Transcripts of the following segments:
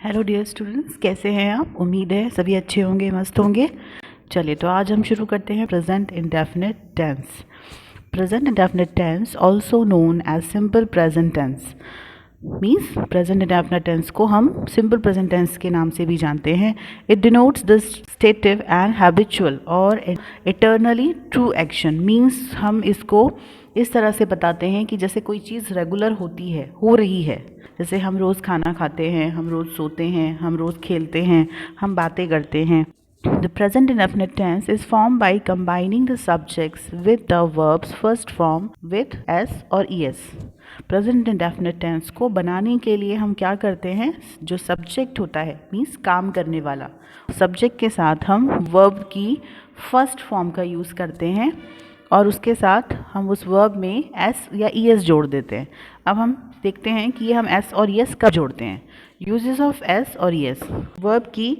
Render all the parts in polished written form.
Hello dear students, कैसे हैं आप? उम्मीद है सभी अच्छे होंगे, मस्त होंगे। चलिए, तो आज हम शुरू करते हैं present indefinite tense. Present indefinite tense also known as simple present tense means present indefinite tense को हम सिंपल प्रेजेंट टेंस के नाम से भी जानते हैं। It denotes the stative and habitual और इटर्नली ट्रू एक्शन। मीन्स हम इसको इस तरह से बताते हैं कि जैसे कोई चीज़ रेगुलर होती है, हो रही है। जैसे हम रोज़ खाना खाते हैं, हम रोज़ सोते हैं, हम रोज़ खेलते हैं, हम बातें करते हैं। The present indefinite tense is formed by combining the subjects with the verbs first form with s और es। प्रेजेंट इंडेफिनिट टेंस को बनाने के लिए हम क्या करते हैं, जो सब्जेक्ट होता है मीन्स काम करने वाला, सब्जेक्ट के साथ हम वर्ब की फर्स्ट फॉर्म का यूज़ करते हैं और उसके साथ हम उस वर्ब में एस या ई एस जोड़ देते हैं। अब हम देखते हैं कि ये हम एस और ई एस कब जोड़ते हैं। यूजेस ऑफ एस और ई एस। वर्ब की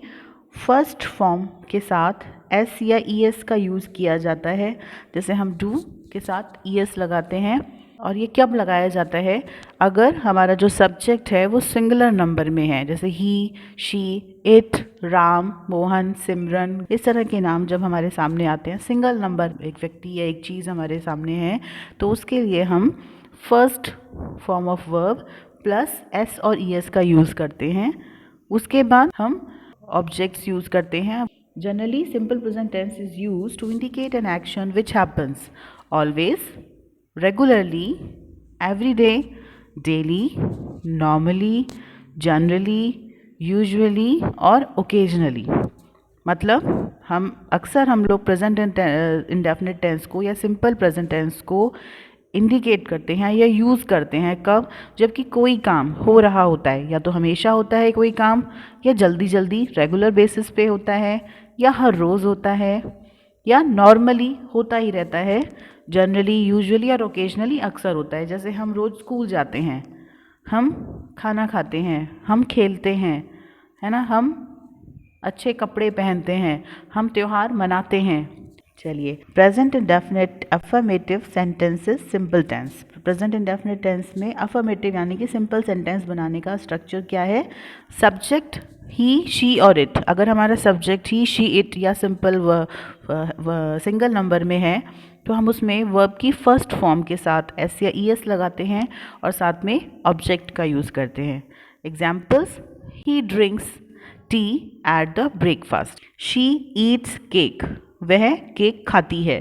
फर्स्ट फॉर्म के साथ एस या ई एस का यूज़ किया जाता है। जैसे हम डू के साथ ई एस लगाते हैं, और ये कब लगाया जाता है, अगर हमारा जो सब्जेक्ट है वो सिंगुलर नंबर में है। जैसे ही, शी, इट, राम, मोहन, सिमरन, इस तरह के नाम जब हमारे सामने आते हैं, सिंगल नंबर, एक व्यक्ति या एक चीज़ हमारे सामने है, तो उसके लिए हम first form of verb plus S और ई एस का यूज़ करते हैं। उसके बाद हम ऑब्जेक्ट्स यूज़ करते हैं। Generally simple present tense is use to indicate an action which happens always, regularly, every day, daily, normally, generally, usually और ओकेजनली। मतलब हम लोग प्रेजेंट इंडेफिनिट टेंस को या सिंपल प्रेजेंट टेंस को इंडिकेट करते हैं या यूज़ करते हैं कब, जबकि कोई काम हो रहा होता है, या तो हमेशा होता है कोई काम, या जल्दी जल्दी रेगुलर बेसिस पे होता है, या हर रोज़ होता है, या नॉर्मली होता ही रहता है, जनरली, यूजुअली और ओकेजनली अक्सर होता है। जैसे हम रोज़ स्कूल जाते हैं, हम खाना खाते हैं, हम खेलते हैं, है ना, हम अच्छे कपड़े पहनते हैं, हम त्यौहार मनाते हैं। चलिए, present indefinite affirmative sentences simple tense. Present indefinite tense में अफर्मेटिव यानी कि सिंपल सेंटेंस बनाने का स्ट्रक्चर क्या है। सब्जेक्ट ही, शी और इट। अगर हमारा सब्जेक्ट ही, शी, इट या सिंपल सिंगल नंबर में है, तो हम उसमें वर्ब की फर्स्ट फॉर्म के साथ एस या ई एस लगाते हैं और साथ में ऑब्जेक्ट का यूज़ करते हैं। Examples, he drinks T at the breakfast. She Yeats cake, वह केक खाती है,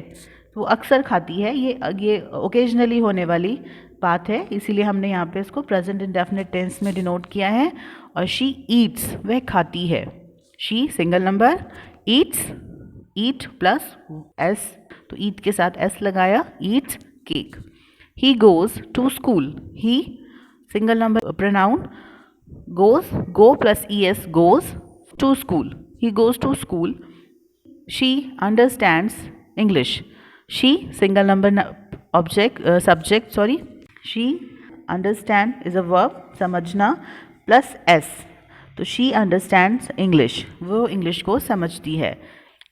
वो अक्सर खाती है। ये ओकेजनली होने वाली बात है, इसीलिए हमने यहाँ पे इसको प्रेजेंट इंडेफिनिट टेंस में डिनोट किया है। और शी ईट्स, वह खाती है। She single number, eats, eat plus S, तो ईट के साथ एस लगाया, eats cake. He goes to school, he single number pronoun, goes, go plus E S, goes to school, he goes to school. She understands English. She single number subject. She understand is a verb, समझना plus s, तो she understands English, वो English को समझती है।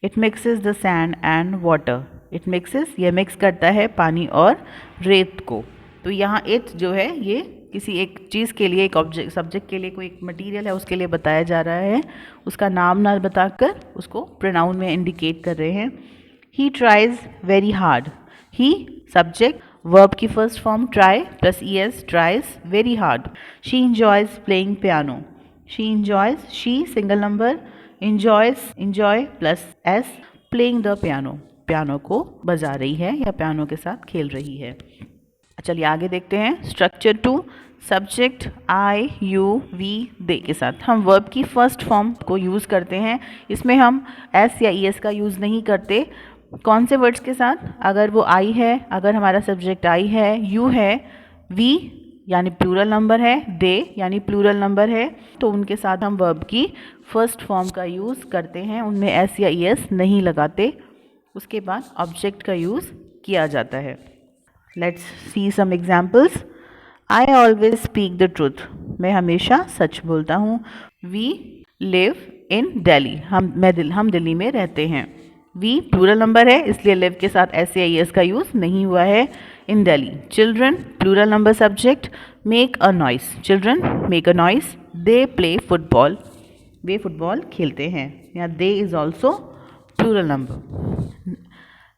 It mixes the sand and water. It mixes, ये mix करता है पानी और रेत को। तो यहाँ it जो है ये किसी एक चीज़ के लिए, एक ऑब्जेक्ट, सब्जेक्ट के लिए, कोई एक मटेरियल है उसके लिए बताया जा रहा है, उसका नाम ना बताकर उसको प्रोनाउन में इंडिकेट कर रहे हैं। He tries very hard. He subject, verb की first form try plus E S, tries very hard. She enjoys playing piano. She enjoys, she single number, enjoys, enjoy plus S, playing the piano, piano को बजा रही है या piano के साथ खेल रही है। चलिए आगे देखते हैं। Structure 2, subject I, you, we, they के साथ हम वर्ब की फर्स्ट फॉर्म को यूज़ करते हैं। इसमें हम एस या ई एस का यूज़ नहीं करते। कौन से वर्ड्स के साथ? अगर वो आई है, अगर हमारा सब्जेक्ट आई है, यू है, वी यानी प्लूरल नंबर है, दे यानी प्लूरल नंबर है, तो उनके साथ हम वर्ब की फर्स्ट फॉर्म का यूज़ करते हैं, उनमें एस या ई एस नहीं लगाते। उसके बाद ऑब्जेक्ट का यूज़ किया जाता है। Let's see some examples. I always speak the truth. मैं हमेशा सच बोलता हूँ। We live in Delhi. हम दिल्ली में रहते हैं। We प्लूरल नंबर है, इसलिए live के साथ एस या ई एस का यूज़ नहीं हुआ है। In Delhi. Children plural number subject, make a noise. Children make a noise. They play football, वे फुटबॉल खेलते हैं। या they is also plural number.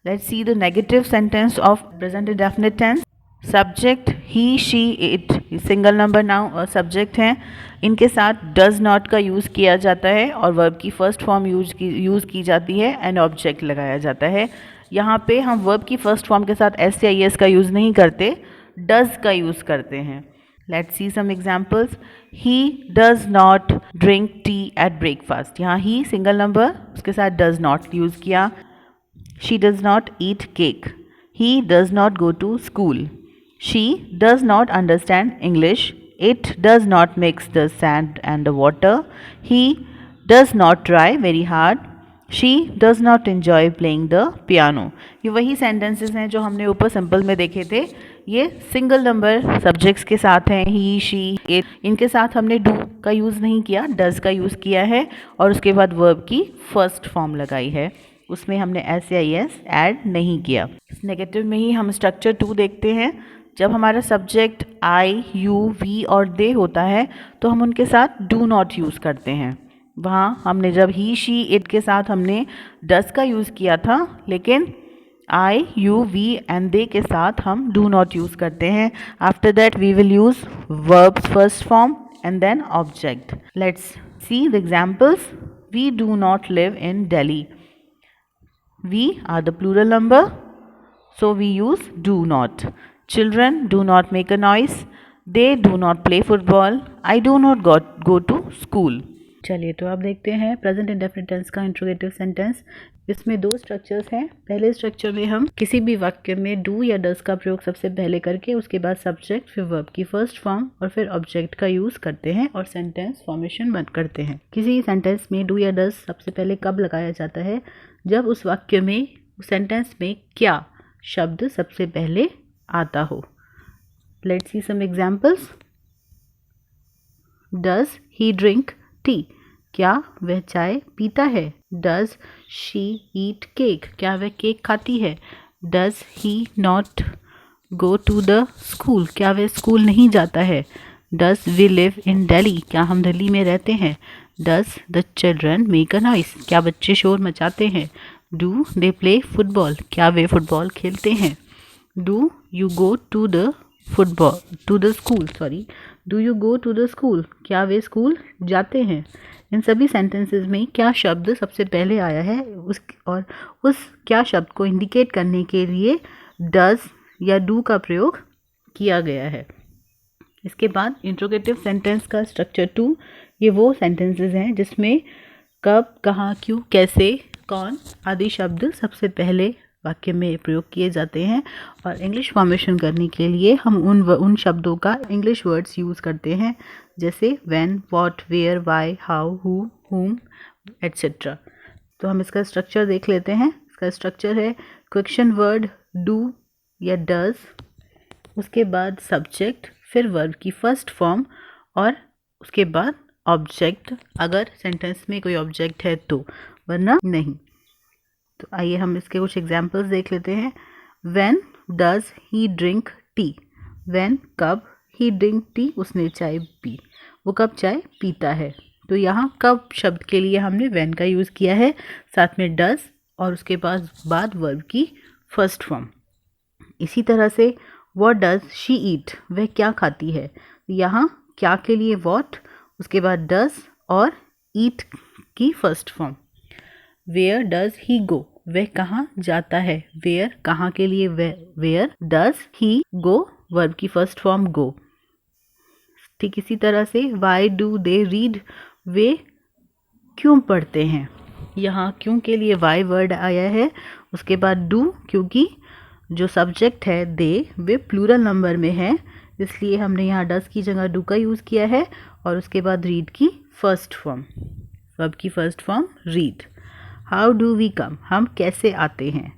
Let's see the negative sentence of present indefinite tense. Subject he she it, single number noun और subject हैं, इनके साथ does not का use किया जाता है और वर्ब की फर्स्ट फॉर्म यूज़ की जाती है एंड ऑब्जेक्ट लगाया जाता है। यहाँ पे हम वर्ब की फर्स्ट फॉर्म के साथ एस या एस का यूज़ नहीं करते, डज का यूज़ करते हैं। Let's see some examples. He does not drink tea at breakfast, यहाँ ही सिंगल नंबर, उसके साथ डज नॉट यूज़ किया। She does not eat cake, he does not go to school, she does not understand English, it does not mix the sand and the water, he does not try very hard, she does not enjoy playing the piano। ये वही sentences हैं जो हमने ऊपर simple में देखे थे। ये सिंगल नंबर सब्जेक्ट्स के साथ हैं, ही शी इट, इनके साथ हमने डू का यूज़ नहीं किया, डज का यूज़ किया है और उसके बाद वर्ब की फर्स्ट फॉर्म लगाई है, उसमें हमने एस या एस ऐड नहीं किया। इस नेगेटिव में ही हम स्ट्रक्चर 2 देखते हैं। जब हमारा सब्जेक्ट आई, यू, वी और दे होता है तो हम उनके साथ डू नॉट यूज़ करते हैं। वहाँ हमने जब ही, शी, इट के साथ हमने डस का यूज़ किया था, लेकिन I, you, we and they के साथ हम डू नॉट यूज़ करते हैं। After that we will use verbs first form and then object. Let's see the examples. We do not live in Delhi, we are the plural number, so we use do not. Children do not make a noise, they do not play football, I do not go to school। चलिए तो अब देखते हैं present indefinite tense का interrogative sentence. इसमें 2 structures हैं। पहले structure में हम किसी भी वाक्य में डू या डज का प्रयोग सबसे पहले करके उसके बाद सब्जेक्ट, फिर वर्ब की फर्स्ट फॉर्म और फिर ऑब्जेक्ट का यूज़ करते हैं और सेंटेंस फॉर्मेशन बंद करते हैं। किसी सेंटेंस में डू या डज सबसे पहले कब लगाया जाता है? जब उस वाक्य में, उस सेंटेंस में क्या शब्द सबसे पहले आता हो। Let's see some examples. Does he drink tea, क्या वह चाय पीता है? डज शी ईट केक, क्या वह केक खाती है? Does he not go to the school, क्या वह स्कूल नहीं जाता है? Does we live in Delhi, क्या हम दिल्ली में रहते हैं? Does the children make a noise, क्या बच्चे शोर मचाते हैं? डू दे प्ले फुटबॉल, क्या वे फुटबॉल खेलते हैं? Do you go to the school, do you go to the school, क्या वे स्कूल जाते हैं? इन सभी सेंटेंसेस में क्या शब्द सबसे पहले आया है उस क्या शब्द को इंडिकेट करने के लिए डज या डू का प्रयोग किया गया है। इसके बाद इंट्रोगेटिव सेंटेंस का स्ट्रक्चर 2, ये वो सेंटेंसेस हैं जिसमें कब, कहाँ, क्यों, कैसे, कौन आदि शब्द सबसे पहले वाक्य में प्रयोग किए जाते हैं और इंग्लिश फॉर्मेशन करने के लिए हम उन शब्दों का इंग्लिश वर्ड्स यूज़ करते हैं, जैसे when, what, where, why, how, who, whom etcetera. तो हम इसका स्ट्रक्चर देख लेते हैं। इसका स्ट्रक्चर है क्वेश्चन वर्ड डू या डज, उसके बाद सब्जेक्ट, फिर वर्ब की फर्स्ट फॉर्म और उसके बाद ऑब्जेक्ट, अगर सेंटेंस में कोई ऑब्जेक्ट है तो, वरना नहीं। तो आइए हम इसके कुछ एग्जाम्पल्स देख लेते हैं। When does he drink T, when कब, ही ड्रिंक टी उसने चाय पी, वो कब चाय पीता है। तो यहाँ कब शब्द के लिए हमने व्हेन का यूज़ किया है, साथ में डज और उसके बाद वर्ब की फर्स्ट फॉर्म। इसी तरह से व्हाट डज शी ईट, वह क्या खाती है, यहाँ क्या के लिए व्हाट, उसके बाद डज और ईट की first form. Where does he go, वह कहाँ जाता है, वेयर कहाँ के लिए where, does he go verb की फर्स्ट फॉर्म गो। ठीक इसी तरह से वाई डू दे रीड, वे क्यों पढ़ते हैं, यहाँ क्यों के लिए वाई वर्ड आया है, उसके बाद डू, क्योंकि जो सब्जेक्ट है दे वे प्लूरल नंबर में है, इसलिए हमने यहाँ डज की जगह डू का यूज़ किया है और उसके बाद रीड की फर्स्ट फॉर्म, वर्ब की first form read. How do we come, हम कैसे आते हैं,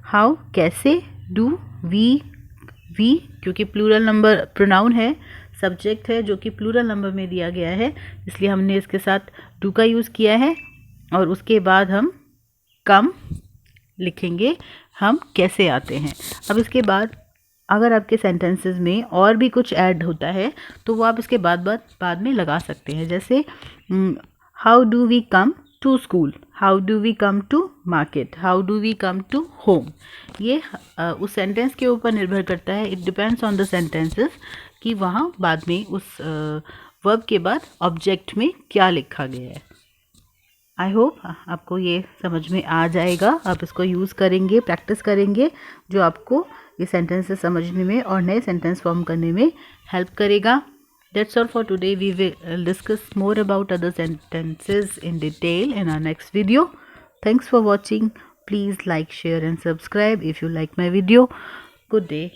हाउ कैसे, डू वी क्योंकि प्लूरल नंबर प्रोनाउन है, सब्जेक्ट है जो कि प्लूरल नंबर में दिया गया है, इसलिए हमने इसके साथ डू का यूज़ किया है और उसके बाद हम कम लिखेंगे, हम कैसे आते हैं। अब इसके बाद अगर आपके सेंटेंसेस में और भी कुछ ऐड होता है तो वो आप इसके बाद में लगा सकते हैं। जैसे how do we come to school, how do we come to market, how do we come to home. ये उस सेंटेंस के ऊपर निर्भर करता है, it depends on the sentences कि वहाँ बाद में उस वर्ब के बाद ऑब्जेक्ट में क्या लिखा गया है। आई होप आपको ये समझ में आ जाएगा, आप इसको यूज़ करेंगे, प्रैक्टिस करेंगे, जो आपको ये सेंटेंसेस समझने में और नए सेंटेंस फॉर्म करने में हेल्प करेगा। That's all for today. We will discuss more about other sentences in detail in our next video. Thanks for watching. Please like, share and subscribe if you like my video. Good day.